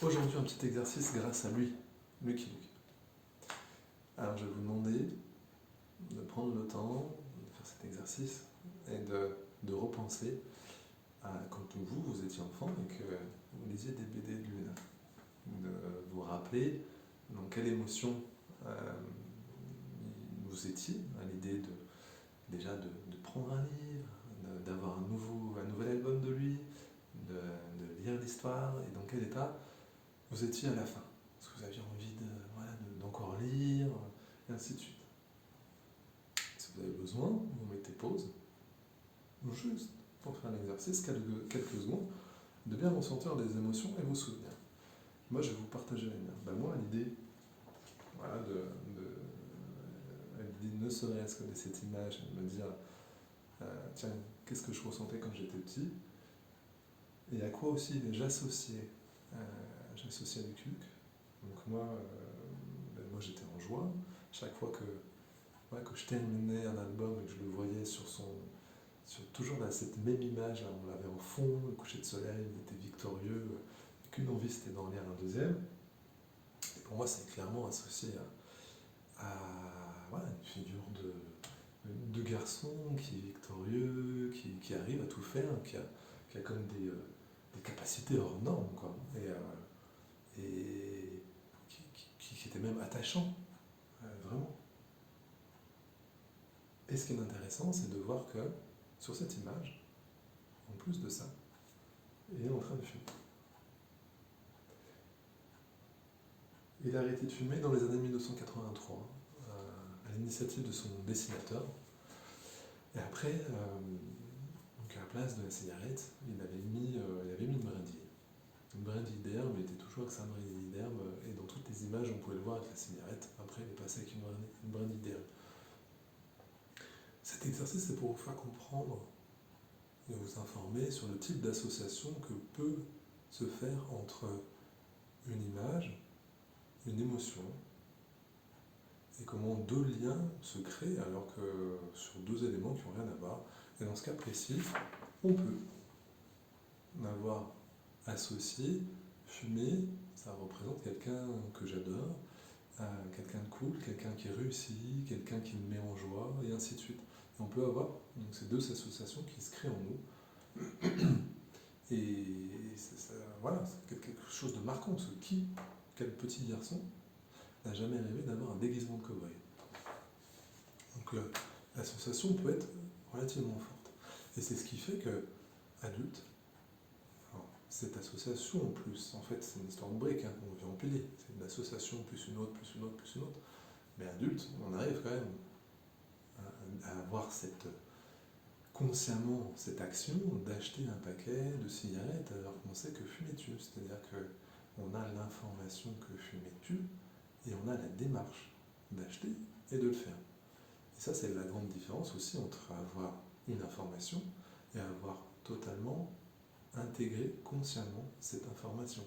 Aujourd'hui, un petit exercice grâce à lui, Lucky Luke. Alors, je vais vous demander de prendre le temps de faire cet exercice et de repenser à quand vous étiez enfant et que vous lisiez des BD de lui. De vous rappeler dans quelle émotion vous étiez à l'idée de prendre un livre, d'avoir un nouvel album de lui, de lire l'histoire et dans quel état vous étiez à la fin. Est-ce que vous aviez envie d'encore lire, et ainsi de suite. Si vous avez besoin, vous mettez pause, juste pour faire l'exercice, quelques secondes, de bien ressentir des émotions et vos souvenirs. Moi, je vais vous partager les miens. Moi, l'idée, l'idée ne serait-ce que de cette image, de me dire, tiens, qu'est-ce que je ressentais quand j'étais petit, et à quoi aussi j'associais Lucky Luke. Donc moi j'étais en joie. Chaque fois que je terminais un album et que je le voyais sur toujours cette même image, là, on l'avait en fond, le coucher de soleil, il était victorieux, qu'une envie c'était d'en lire un deuxième. Et pour moi c'est clairement associé à une figure de garçon qui est victorieux, qui arrive à tout faire, qui a comme des capacités hors normes, quoi. Et qui était même attachant, vraiment. Et ce qui est intéressant, c'est de voir que sur cette image, en plus de ça, il est en train de fumer. Il a arrêté de fumer dans les années 1983, à l'initiative de son dessinateur. Et après, donc à la place de la cigarette, il avait mis une brindille. Une brindille d'herbe, il était toujours avec sa brindille d'herbe, et dans toutes les images, on pouvait le voir avec la cigarette. Après, il est passé avec une brindille d'herbe. Cet exercice, c'est pour vous faire comprendre et vous informer sur le type d'association que peut se faire entre une image, une émotion, et comment deux liens se créent alors que sur deux éléments qui n'ont rien à voir. Et dans ce cas précis, on peut avoir associé, fumer, ça représente quelqu'un que j'adore, quelqu'un de cool, quelqu'un qui réussit, quelqu'un qui me met en joie, et ainsi de suite. Et on peut avoir donc, ces deux associations qui se créent en nous. Et c'est quelque chose de marquant, parce que quel petit garçon n'a jamais rêvé d'avoir un déguisement de cow-boy. Donc l'association peut être relativement forte. Et c'est ce qui fait que, adulte, cette association en plus, en fait c'est une histoire de briques, on vient empiler, c'est une association plus une autre, plus une autre, plus une autre. Mais adulte, on arrive quand même à avoir consciemment cette action d'acheter un paquet de cigarettes alors qu'on sait que fumer tue. C'est-à-dire qu'on a l'information que fumer tue et on a la démarche d'acheter et de le faire. Et ça, c'est la grande différence aussi entre avoir une information et avoir totalement intégré consciemment cette information.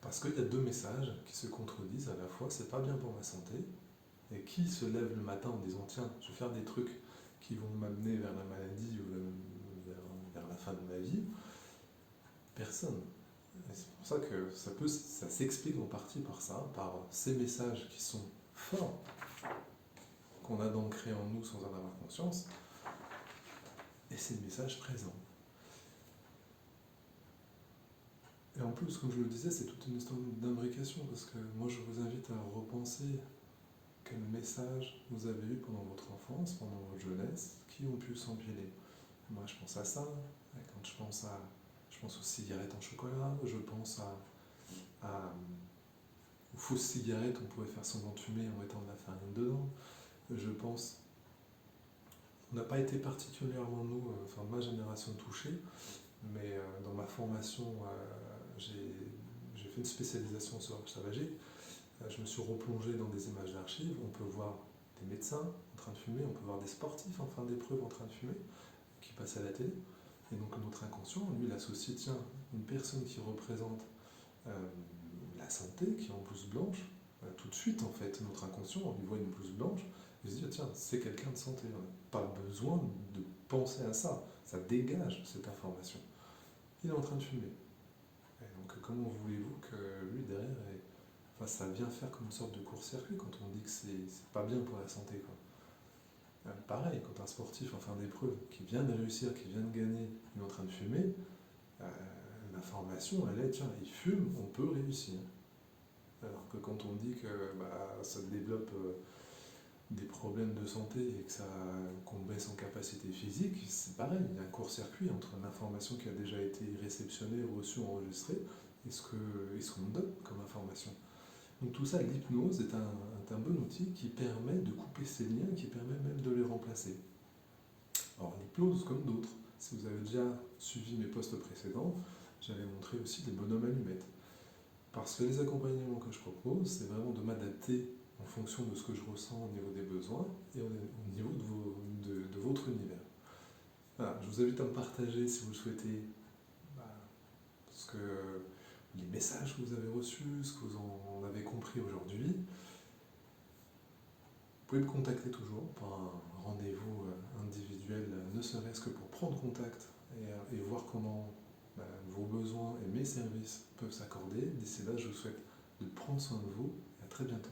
Parce qu'il y a deux messages qui se contredisent à la fois, c'est pas bien pour ma santé, et qui se lève le matin en disant tiens, je vais faire des trucs qui vont m'amener vers la maladie ou vers la fin de ma vie, personne. Et c'est pour ça que ça s'explique en partie par ça, par ces messages qui sont forts, qu'on a d'ancrés en nous sans en avoir conscience, et ces messages présents. Et en plus, comme je le disais, c'est toute une histoire d'imbrication, parce que moi je vous invite à repenser quel message vous avez eu pendant votre enfance, pendant votre jeunesse, qui ont pu s'empiler. Moi je pense à ça, quand je pense aux cigarettes en chocolat, je pense aux fausses cigarettes, on pouvait faire semblant de fumer en mettant de la farine dedans. Je pense, on n'a pas été particulièrement, ma génération touchée, mais dans ma formation, j'ai fait une spécialisation sur la tabagie. Je me suis replongé dans des images d'archives. On peut voir des médecins en train de fumer, on peut voir des sportifs en fin d'épreuve en train de fumer, qui passent à la télé. Et donc notre inconscient, lui, il associe, tiens, une personne qui représente la santé, qui est en blouse blanche, tout de suite, en fait, notre inconscient, on lui voit une blouse blanche, il se dit, tiens, c'est quelqu'un de santé. On n'a pas besoin de penser à ça. Ça dégage cette information. Il est en train de fumer. Et comment voulez-vous que lui derrière, enfin, ça vient faire comme une sorte de court-circuit quand on dit que c'est pas bien pour la santé, quoi. Pareil, quand un sportif en fin d'épreuve qui vient de réussir, qui vient de gagner, il est en train de fumer, euh, l'information elle est tiens, il fume, on peut réussir. Alors que quand on dit que ça développe des problèmes de santé et qu'on baisse en capacité physique, c'est pareil, il y a un court-circuit entre l'information qui a déjà été réceptionnée, reçue, enregistrée, et ce qu'on donne comme information. Donc tout ça, l'hypnose est un bon outil qui permet de couper ces liens, qui permet même de les remplacer. Alors l'hypnose, comme d'autres, si vous avez déjà suivi mes posts précédents, j'avais montré aussi des bonhommes allumettes. Parce que les accompagnements que je propose, c'est vraiment de m'adapter en fonction de ce que je ressens au niveau des besoins et au niveau de votre univers. Voilà, je vous invite à me partager si vous le souhaitez ce que, les messages que vous avez reçus, ce que vous en avez compris aujourd'hui. Vous pouvez me contacter toujours pour un rendez-vous individuel, ne serait-ce que pour prendre contact et voir comment vos besoins et mes services peuvent s'accorder. D'ici là, je vous souhaite de prendre soin de vous et à très bientôt.